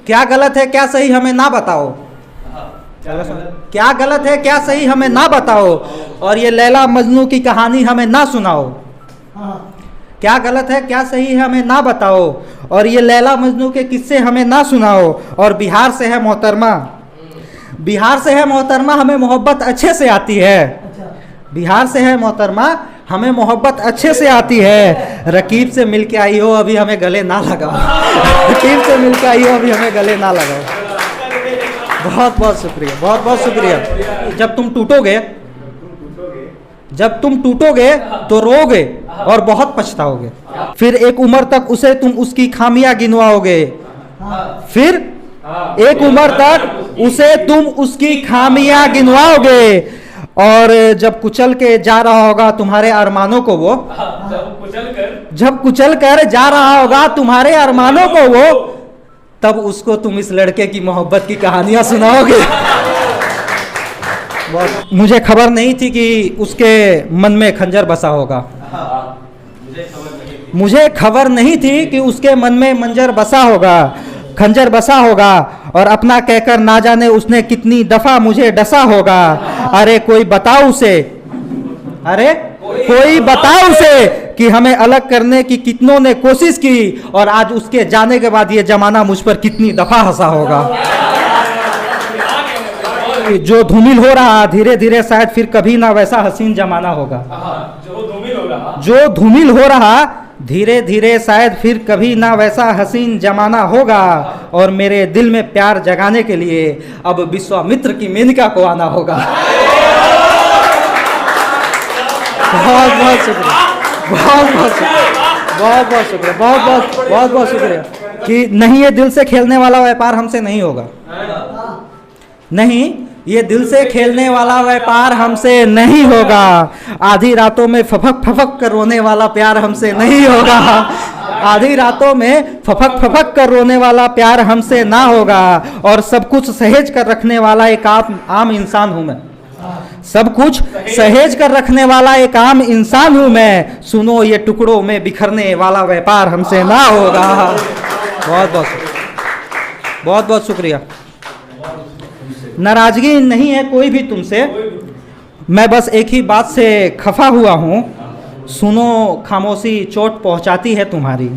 क्या गलत है क्या सही हमें ना बताओ, क्या गलत है क्या सही हमें ना बताओ, और ये लैला मजनू की कहानी हमें ना सुनाओ। क्या गलत है क्या सही है हमें ना बताओ, और ये लैला मजनू के किस्से हमें ना सुनाओ। और बिहार से है मोहतरमा, बिहार से है मोहतरमा, हमें मोहब्बत अच्छे से आती है। बिहार से है मोहतरमा, हमें मोहब्बत अच्छे से आती है। रकीब से मिल के आई हो अभी हमें गले ना लगाओ, रकीब से मिल के आई हो अभी हमें गले ना लगाओ। बहुत बहुत शुक्रिया, बहुत बहुत शुक्रिया। जब तुम टूटोगे तो रोगे और बहुत पछताओगे, फिर एक उम्र तक उसे तुम उसकी खामियां गिनवाओगे, फिर एक उम्र तक उसे तुम उसकी खामियां गिनवाओगे। और जब कुचल के जा रहा होगा तुम्हारे अरमानों को वो, जब कुचल कर जा रहा होगा तुम्हारे अरमानों को वो, तब उसको तुम इस लड़के की मोहब्बत की कहानियां सुनाओगे। मुझे खबर नहीं थी कि उसके मन में खंजर बसा होगा, मुझे खबर नहीं थी कि उसके मन में खंजर बसा होगा, और अपना कहकर ना जाने उसने कितनी दफा मुझे डसा होगा। अरे कोई बताओ उसे, अरे कोई बताओ उसे कि हमें अलग करने की कितनों ने कोशिश की, और आज उसके जाने के बाद ये जमाना मुझ पर कितनी दफा हंसा होगा। जो धूमिल हो रहा धीरे धीरे शायद फिर कभी ना वैसा हसीन जमाना होगा, जो धूमिल हो रहा धीरे धीरे शायद फिर कभी ना वैसा हसीन जमाना होगा। और मेरे दिल में प्यार जगाने के लिए अब विश्वामित्र की मेनका को आना होगा। बहुत बहुत शुक्रिया, बहुत बहुत शुक्रिया, बहुत बहुत शुक्रिया, बहुत बहुत शुक्रिया। कि नहीं, ये दिल से खेलने वाला व्यापार हमसे नहीं होगा, नहीं, ये दिल से खेलने वाला व्यापार हमसे नहीं होगा। आधी रातों में फफक फफक कर रोने वाला प्यार हमसे नहीं होगा, आधी रातों में फफक फफक कर रोने वाला प्यार हमसे ना होगा। और सब कुछ सहेज कर रखने वाला एक आम इंसान हूं मैं, सब कुछ सहेज कर रखने वाला एक आम इंसान हूं मैं। सुनो ये टुकड़ों में बिखरने वाला व्यापार हमसे ना होगा। बहुत बहुत बहुत बहुत शुक्रिया। नाराजगी नहीं है कोई भी तुमसे, मैं बस एक ही बात से खफा हुआ हूँ। सुनो खामोशी चोट पहुँचाती है तुम्हारी,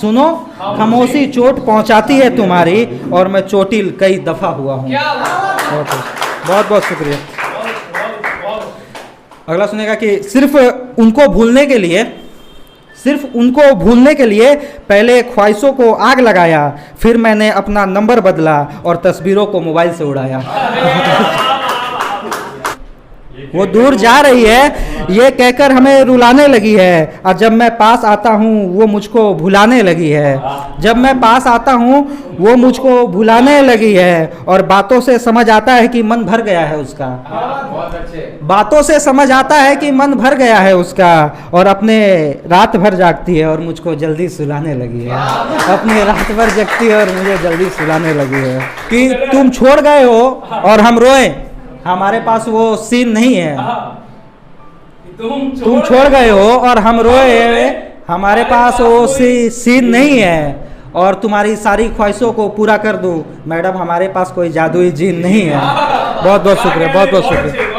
सुनो खामोशी चोट पहुँचाती है तुम्हारी, और मैं चोटिल कई दफ़ा हुआ हूँ। बहुत बहुत शुक्रिया। अगला सुनेगा कि सिर्फ उनको भूलने के लिए पहले ख्वाहिशों को आग लगाया, फिर मैंने अपना नंबर बदला और तस्वीरों को मोबाइल से उड़ाया। वो दूर जा रही है ये कहकर हमें रुलाने लगी है, और जब मैं पास आता हूँ वो मुझको भुलाने लगी है, जब मैं पास आता हूँ वो मुझको भुलाने लगी है। और बातों से समझ आता है कि मन भर गया है उसका, बातों से समझ आता है कि मन भर गया है उसका, और अपने रात भर जागती है और मुझको जल्दी सुलाने लगी है, अपनी रात भर जगती है और मुझे जल्दी सुलाने लगी है। कि तुम छोड़ गए हो और हम रोए, हमारे पास वो सीन नहीं है। तुम छोड़ गए हो और हम रोए, हमारे पास वो सीन नहीं है। और तुम्हारी सारी ख्वाहिशों को पूरा कर दूं मैडम, हमारे पास कोई जादुई जीन नहीं है। बहुत बहुत शुक्रिया, बहुत बहुत शुक्रिया।